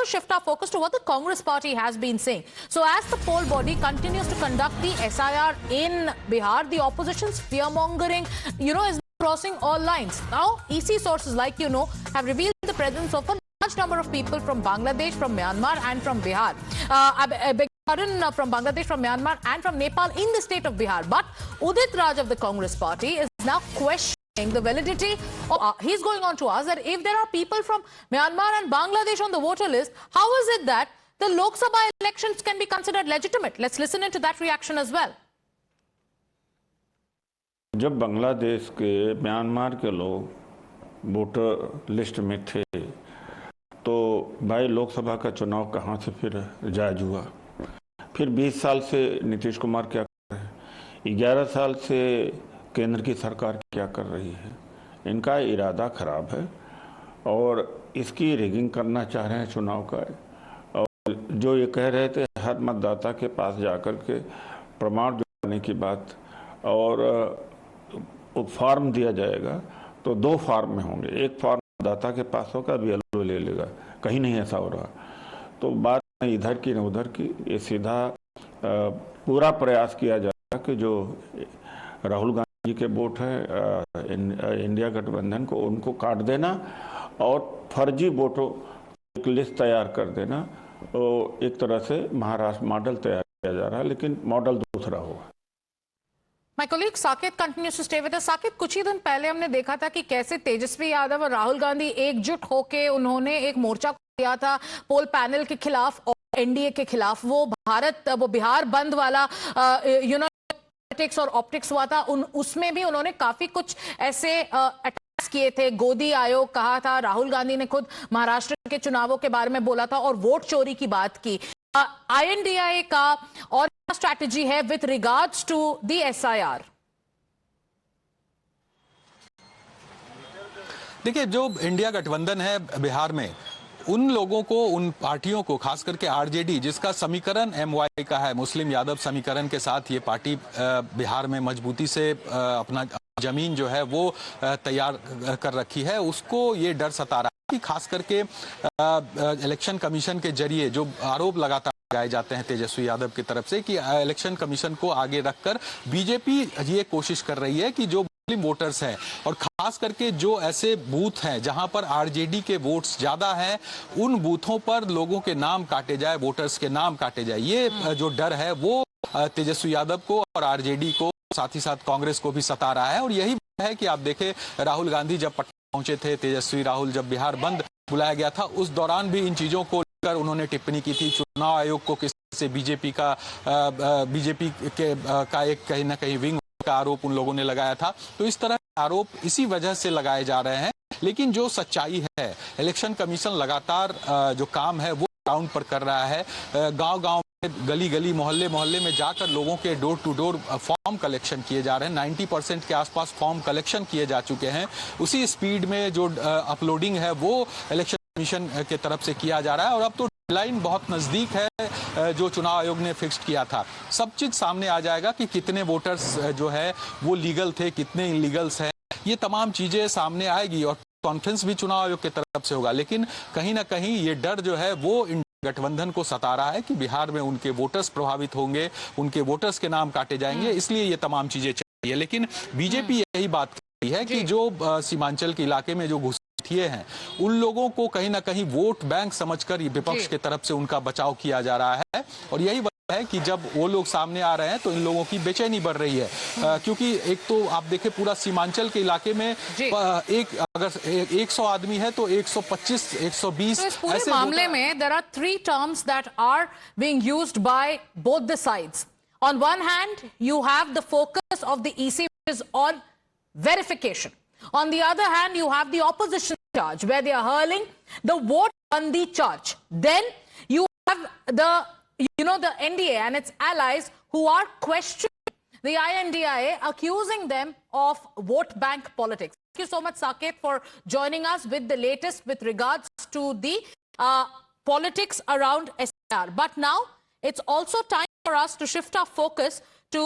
also shift our focus to what the Congress party has been saying. So as the poll body continues to conduct the SIR in Bihar, the opposition's fear-mongering, is crossing all lines. Now, EC sources, like have revealed the presence of a large number of people from Bangladesh, from Myanmar and from Bihar. From Bangladesh, from Myanmar and from Nepal in the state of Bihar. But Udit Raj of the Congress party is now questioning the validity of, he's going on to ask that if there are people from Myanmar and Bangladesh on the voter list, how is it that the Lok Sabha elections can be considered legitimate? Let's listen into that reaction as well. जब बांग्लादेश के Myanmar के लोग voter list में थे तो भाई लोकसभा का चुनाव कहां से फिर जायज हुआ। फिर 20 साल से नीतीश कुमार क्या कर रहे हैं, 11 साल से केंद्र की सरकार क्या कर रही है। इनका इरादा खराब है और इसकी रिगिंग करना चाह रहे हैं चुनाव का। और जो ये कह रहे थे हर मतदाता के पास जाकर के प्रमाण जुटाने की बात और फॉर्म दिया जाएगा, तो 2 फॉर्म में होंगे। एक फॉर्म मतदाता के पास होगा, BLO ले लेगा। कहीं नहीं ऐसा हो रहा। तो बात इधर की न उधर की, ये सीधा पूरा प्रयास किया जाएगा कि जो राहुल गांधी जी के वोट है इंडिया गठबंधन को, उनको काट देना और फर्जी वोटों की लिस्ट तैयार कर देना। तो एक तरह से महाराष्ट्र मॉडल तैयार किया जा रहा है, लेकिन मॉडल दूसरा होगा। My colleague Saket continues to stay with us. Saket, कुछ ही दिन पहले हमने देखा था कि कैसे तेजस्वी यादव और राहुल गांधी एकजुट होके उन्होंने एक मोर्चा किया था पोल पैनल के खिलाफ और NDA के खिलाफ। वो बिहार बंद वाला पॉलिटिक्स और ऑप्टिक्स हुआ था, उसमें भी उन्होंने काफी कुछ ऐसे अटैक्स किए थे। गोदी आयोग कहा था, राहुल गांधी ने खुद महाराष्ट्र के चुनावों के बारे में बोला था और वोट चोरी की बात की। INDIA का और स्ट्रैटेजी है with regards to the SIR? देखिए, जो इंडिया गठबंधन है बिहार में, उन लोगों को, उन पार्टियों को, खास करके RJD जिसका समीकरण MY का है, मुस्लिम यादव समीकरण के साथ ये पार्टी बिहार में मजबूती से अपना जमीन जो है वो तैयार कर रखी है, उसको ये डर सता रहा है कि खास करके इलेक्शन कमीशन के जरिए जो आरोप लगातार लगाए जाते हैं तेजस्वी यादव की तरफ से कि इलेक्शन कमीशन को आगे रखकर बीजेपी ये कोशिश कर रही है कि जो मुस्लिम वोटर्स हैं और खास करके जो ऐसे बूथ हैं जहां पर RJD के वोट्स ज्यादा हैं, उन बूथों पर लोगों के नाम काटे जाए, वोटर्स के नाम काटे जाए। ये जो डर है वो तेजस्वी यादव को और RJD को, साथ ही साथ कांग्रेस को भी सता रहा है। और यही है कि आप देखें, राहुल गांधी जब पटना पहुंचे थे, तेजस्वी राहुल जब बिहार बंद बुलाया गया था, उस दौरान भी इन चीजों को लेकर उन्होंने टिप्पणी की थी। चुनाव आयोग को किस से बीजेपी का एक कहीं ना कहीं विंग का आरोप उन लोगों ने लगाया था। तो इस तरह के आरोप इसी वजह से लगाए जा रहे हैं। लेकिन जो सच्चाई है, इलेक्शन कमीशन लगातार जो काम है वो ग्राउंड पर कर रहा है। गांव-गांव में, गली-गली, मोहल्ले-मोहल्ले में जाकर लोगों के door to door form collection किए जा रहे हैं। 90% के आसपास फॉर्म कलेक्शन किए जा चुके हैं। उसी स्पीड में जो अपलोडिंग है वो इलेक्शन कमीशन के तरफ से किया जा रहा है। और अब तो लाइन बहुत नजदीक है जो चुनाव आयोग ने फिक्स किया था। सब चीज सामने आ जाएगा कि कितने वोटर्स जो है वो लीगल थे, कितने इलीगल्स हैं। ये तमाम चीजें सामने आएगी और कॉन्फ्रेंस भी चुनाव आयोग की तरफ से होगा। लेकिन कहीं ना कहीं ये डर जो है वो गठबंधन को सता रहा है कि बिहार में उनके वोटर्स प्रभावित होंगे, उनके वोटर्स के नाम काटे जाएंगे, इसलिए ये तमाम चीजें चाहिए। लेकिन बीजेपी यही बात कर रही है कि जो सीमांचल के इलाके में जो घुसपैठिए हैं, उन लोगों को कहीं ना कहीं वोट बैंक समझकर विपक्ष की तरफ से उनका बचाव किया जा रहा है। और यही है कि जब वो लोग सामने आ रहे हैं तो इन लोगों की बेचैनी बढ़ रही है। क्योंकि एक तो आप देखें, पूरा सीमांचल के इलाके में अगर 100 आदमी है तो 125, 120 तो इस पूरे मामले में there are 3 terms that are being used by both the sides. On one hand, you have the focus of the EC which is on verification. On the other hand, you have the opposition charge where they are hurling the vote on the charge. Then you have the NDA and its allies who are questioning the INDIA, accusing them of vote bank politics. Thank you so much, Saket, for joining us with the latest with regards to the politics around SIR. But now it's also time for us to shift our focus to